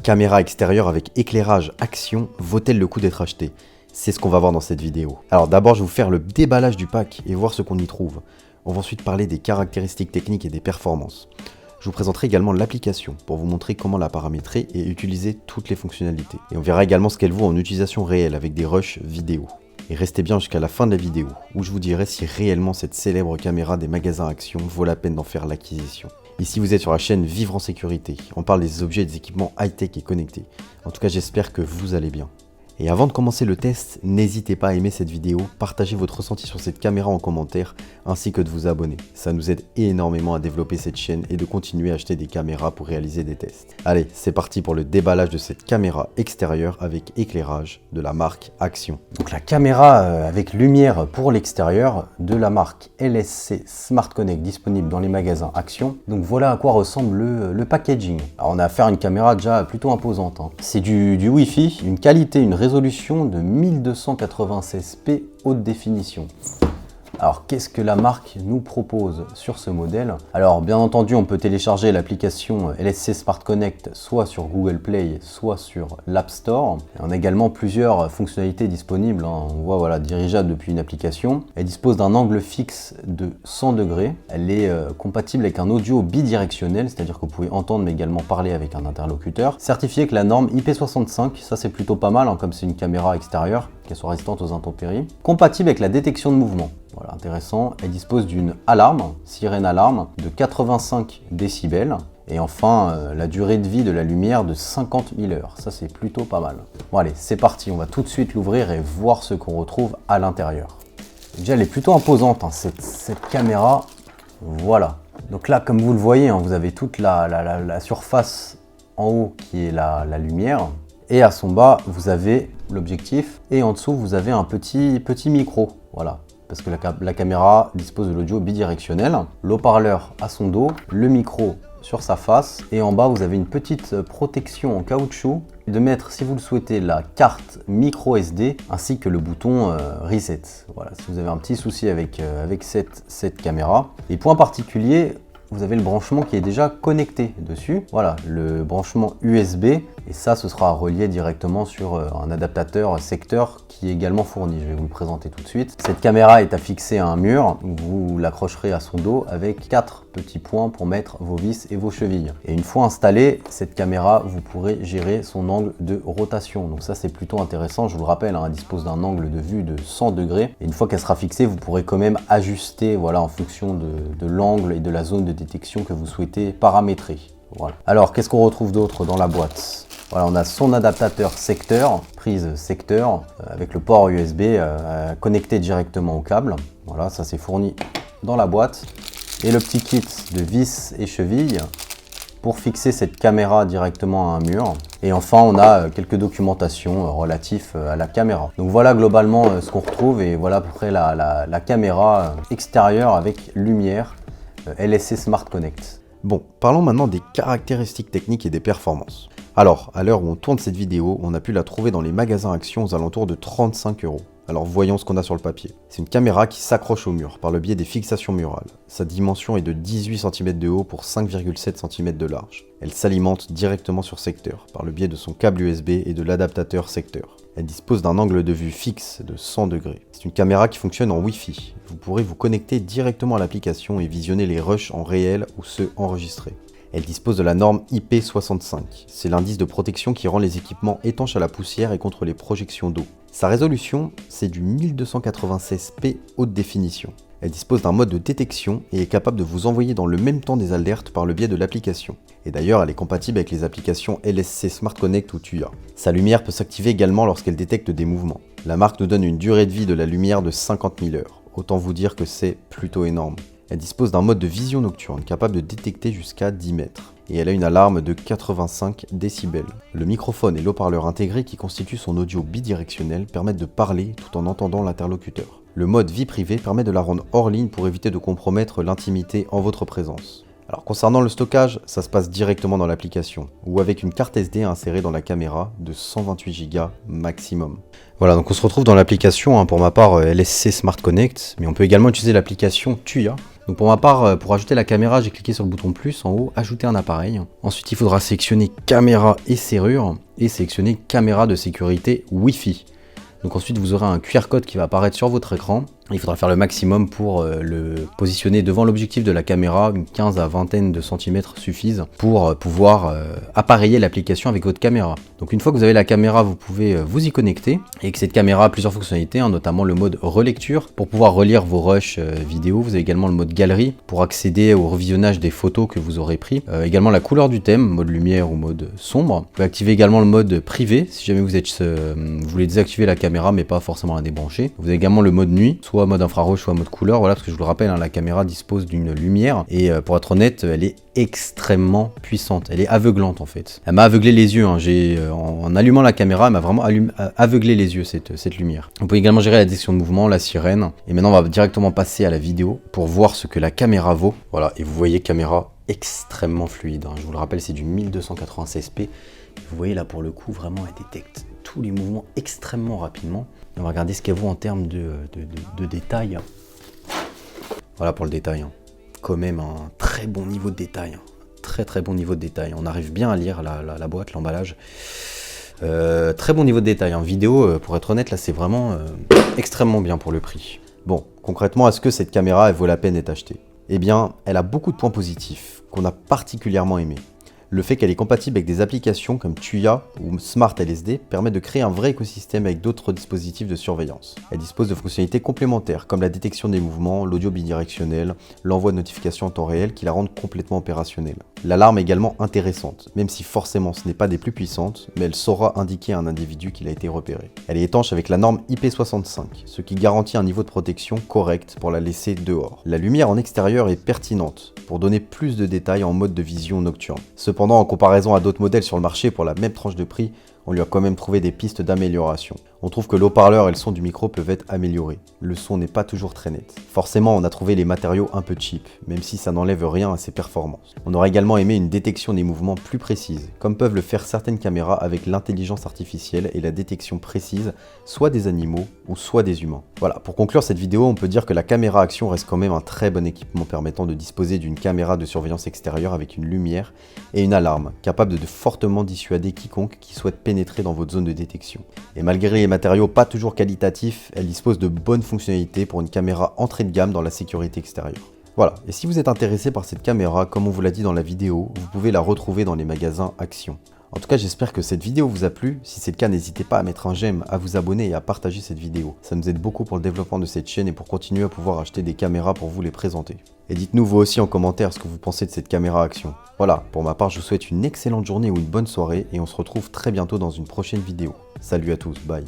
Caméra extérieure avec éclairage action vaut-elle le coup d'être achetée? C'est ce qu'on va voir dans cette vidéo. Alors d'abord, je vais vous faire le déballage du pack et voir ce qu'on y trouve. On va ensuite parler des caractéristiques techniques et des performances. Je vous présenterai également l'application pour vous montrer comment la paramétrer et utiliser toutes les fonctionnalités. Et on verra également ce qu'elle vaut en utilisation réelle avec des rushs vidéo. Et restez bien jusqu'à la fin de la vidéo où je vous dirai si réellement cette célèbre caméra des magasins Action vaut la peine d'en faire l'acquisition. Ici vous êtes sur la chaîne Vivre en sécurité, on parle des objets et des équipements high-tech et connectés. En tout cas j'espère que vous allez bien. Et avant de commencer le test, n'hésitez pas à aimer cette vidéo, partager votre ressenti sur cette caméra en commentaire, ainsi que de vous abonner. Ça nous aide énormément à développer cette chaîne et de continuer à acheter des caméras pour réaliser des tests. Allez, c'est parti pour le déballage de cette caméra extérieure avec éclairage de la marque Action. Donc la caméra avec lumière pour l'extérieur de la marque LSC Smart Connect disponible dans les magasins Action. Donc voilà à quoi ressemble le packaging. Alors on a affaire à une caméra déjà plutôt imposante. C'est du Wi-Fi, une qualité, une résolution de 1296p haute définition. Alors qu'est-ce que la marque nous propose sur ce modèle? Alors bien entendu on peut télécharger l'application LSC Smart Connect soit sur Google Play soit sur l'App Store. On a également plusieurs fonctionnalités disponibles, On voit voilà, dirigeable depuis une application. Elle dispose d'un angle fixe de 100 degrés. Elle est compatible avec un audio bidirectionnel, c'est-à-dire que vous pouvez entendre mais également parler avec un interlocuteur. Certifié avec la norme IP65, ça c'est plutôt pas mal comme c'est une caméra extérieure, qu'elle soit résistante aux intempéries. Compatible avec la détection de mouvement. Voilà, intéressant. Elle dispose d'une alarme, sirène alarme, de 85 décibels. Et enfin, la durée de vie de la lumière de 50 000 heures. Ça, c'est plutôt pas mal. Bon, allez, c'est parti. On va tout de suite l'ouvrir et voir ce qu'on retrouve à l'intérieur. Déjà, elle est plutôt imposante, cette caméra. Voilà. Donc là, comme vous le voyez, vous avez toute la surface en haut qui est la lumière. Et à son bas, vous avez l'objectif. Et en dessous, vous avez un petit micro. Voilà. Parce que la caméra dispose de l'audio bidirectionnel, l'haut-parleur à son dos, le micro sur sa face, et en bas vous avez une petite protection en caoutchouc de mettre, si vous le souhaitez, la carte micro SD ainsi que le bouton reset. Voilà, si vous avez un petit souci avec cette caméra. Et point particulier, vous avez le branchement qui est déjà connecté dessus. Voilà, le branchement USB. Et ça, ce sera relié directement sur un adaptateur secteur qui est également fourni. Je vais vous le présenter tout de suite. Cette caméra est affixée à un mur. Vous l'accrocherez à son dos avec 4 petits points pour mettre vos vis et vos chevilles. Et une fois installée, cette caméra, vous pourrez gérer son angle de rotation. Donc ça, c'est plutôt intéressant. Je vous le rappelle, elle dispose d'un angle de vue de 100 degrés. Et une fois qu'elle sera fixée, vous pourrez quand même ajuster en fonction de l'angle et de la zone de détection que vous souhaitez paramétrer. Voilà. Alors, qu'est-ce qu'on retrouve d'autre dans la boîte? Voilà, on a son adaptateur secteur, prise secteur, avec le port USB connecté directement au câble. Voilà, ça c'est fourni dans la boîte. Et le petit kit de vis et chevilles pour fixer cette caméra directement à un mur. Et enfin, on a quelques documentations relatives à la caméra. Donc voilà globalement ce qu'on retrouve et voilà à peu près la caméra extérieure avec lumière LSC Smart Connect. Bon, parlons maintenant des caractéristiques techniques et des performances. Alors, à l'heure où on tourne cette vidéo, on a pu la trouver dans les magasins Action aux alentours de 35 €. Alors voyons ce qu'on a sur le papier. C'est une caméra qui s'accroche au mur par le biais des fixations murales. Sa dimension est de 18 cm de haut pour 5,7 cm de large. Elle s'alimente directement sur secteur par le biais de son câble USB et de l'adaptateur secteur. Elle dispose d'un angle de vue fixe de 100 degrés. C'est une caméra qui fonctionne en Wi-Fi. Vous pourrez vous connecter directement à l'application et visionner les rushs en réel ou ceux enregistrés. Elle dispose de la norme IP65. C'est l'indice de protection qui rend les équipements étanches à la poussière et contre les projections d'eau. Sa résolution, c'est du 1296p haute définition. Elle dispose d'un mode de détection et est capable de vous envoyer dans le même temps des alertes par le biais de l'application. Et d'ailleurs, elle est compatible avec les applications LSC Smart Connect ou TUIA. Sa lumière peut s'activer également lorsqu'elle détecte des mouvements. La marque nous donne une durée de vie de la lumière de 50 000 heures. Autant vous dire que c'est plutôt énorme. Elle dispose d'un mode de vision nocturne capable de détecter jusqu'à 10 mètres. Et elle a une alarme de 85 décibels. Le microphone et l'haut-parleur intégré qui constituent son audio bidirectionnel permettent de parler tout en entendant l'interlocuteur. Le mode vie privée permet de la rendre hors ligne pour éviter de compromettre l'intimité en votre présence. Alors concernant le stockage, ça se passe directement dans l'application ou avec une carte SD insérée dans la caméra de 128 Go maximum. Voilà, donc on se retrouve dans l'application, pour ma part LSC Smart Connect, mais on peut également utiliser l'application TUIA Donc pour ma part, pour ajouter la caméra, j'ai cliqué sur le bouton plus en haut, ajouter un appareil. Ensuite, il faudra sélectionner caméra et serrure et sélectionner caméra de sécurité Wi-Fi. Donc ensuite, vous aurez un QR code qui va apparaître sur votre écran. Il faudra faire le maximum pour le positionner devant l'objectif de la caméra. Une 15 à vingtaine de centimètres suffisent pour pouvoir appareiller l'application avec votre caméra. Donc une fois que vous avez la caméra, vous pouvez vous y connecter. Et que cette caméra a plusieurs fonctionnalités, notamment le mode relecture pour pouvoir relire vos rushs vidéo. Vous avez également le mode galerie pour accéder au revisionnage des photos que vous aurez pris. Également la couleur du thème, mode lumière ou mode sombre. Vous pouvez activer également le mode privé si jamais vous voulez désactiver la caméra mais pas forcément la débrancher. Vous avez également le mode nuit, soit mode infrarouge, soit mode couleur, voilà, parce que je vous le rappelle, la caméra dispose d'une lumière, et pour être honnête, elle est extrêmement puissante, elle est aveuglante en fait. Elle m'a aveuglé les yeux, en allumant la caméra, elle m'a vraiment aveuglé les yeux cette lumière. Vous pouvez également gérer la détection de mouvement, la sirène, et maintenant on va directement passer à la vidéo pour voir ce que la caméra vaut. Voilà, et vous voyez caméra extrêmement fluide, je vous le rappelle, c'est du 1296p. Vous voyez là pour le coup, vraiment elle détecte tous les mouvements extrêmement rapidement. On va regarder ce qu'elle vaut en termes de détail. Voilà pour le détail. Quand même un très bon niveau de détail. Très bon niveau de détail. On arrive bien à lire la boîte, l'emballage. Très bon niveau de détail. En vidéo, pour être honnête, là c'est vraiment extrêmement bien pour le prix. Bon, concrètement, est-ce que cette caméra elle vaut la peine d'être achetée? Eh bien, elle a beaucoup de points positifs qu'on a particulièrement aimés. Le fait qu'elle est compatible avec des applications comme Tuya ou Smart LSD permet de créer un vrai écosystème avec d'autres dispositifs de surveillance. Elle dispose de fonctionnalités complémentaires comme la détection des mouvements, l'audio bidirectionnel, l'envoi de notifications en temps réel qui la rendent complètement opérationnelle. L'alarme est également intéressante, même si forcément ce n'est pas des plus puissantes, mais elle saura indiquer à un individu qu'il a été repéré. Elle est étanche avec la norme IP65, ce qui garantit un niveau de protection correct pour la laisser dehors. La lumière en extérieur est pertinente pour donner plus de détails en mode de vision nocturne. Cependant, en comparaison à d'autres modèles sur le marché pour la même tranche de prix, on lui a quand même trouvé des pistes d'amélioration. On trouve que l'haut-parleur et le son du micro peuvent être améliorés. Le son n'est pas toujours très net. Forcément, on a trouvé les matériaux un peu cheap, même si ça n'enlève rien à ses performances. On aurait également aimé une détection des mouvements plus précise, comme peuvent le faire certaines caméras avec l'intelligence artificielle et la détection précise, soit des animaux ou soit des humains. Voilà, pour conclure cette vidéo, on peut dire que la caméra action reste quand même un très bon équipement permettant de disposer d'une caméra de surveillance extérieure avec une lumière et une alarme, capable de fortement dissuader quiconque qui souhaite pénétrer dans votre zone de détection. Et malgré les matériaux pas toujours qualitatifs, elle dispose de bonnes fonctionnalités pour une caméra entrée de gamme dans la sécurité extérieure. Voilà, et si vous êtes intéressé par cette caméra, comme on vous l'a dit dans la vidéo, vous pouvez la retrouver dans les magasins Action. En tout cas, j'espère que cette vidéo vous a plu. Si c'est le cas, n'hésitez pas à mettre un j'aime, à vous abonner et à partager cette vidéo. Ça nous aide beaucoup pour le développement de cette chaîne et pour continuer à pouvoir acheter des caméras pour vous les présenter. Et dites-nous vous aussi en commentaire ce que vous pensez de cette caméra Action. Voilà, pour ma part, je vous souhaite une excellente journée ou une bonne soirée et on se retrouve très bientôt dans une prochaine vidéo. Salut à tous, bye.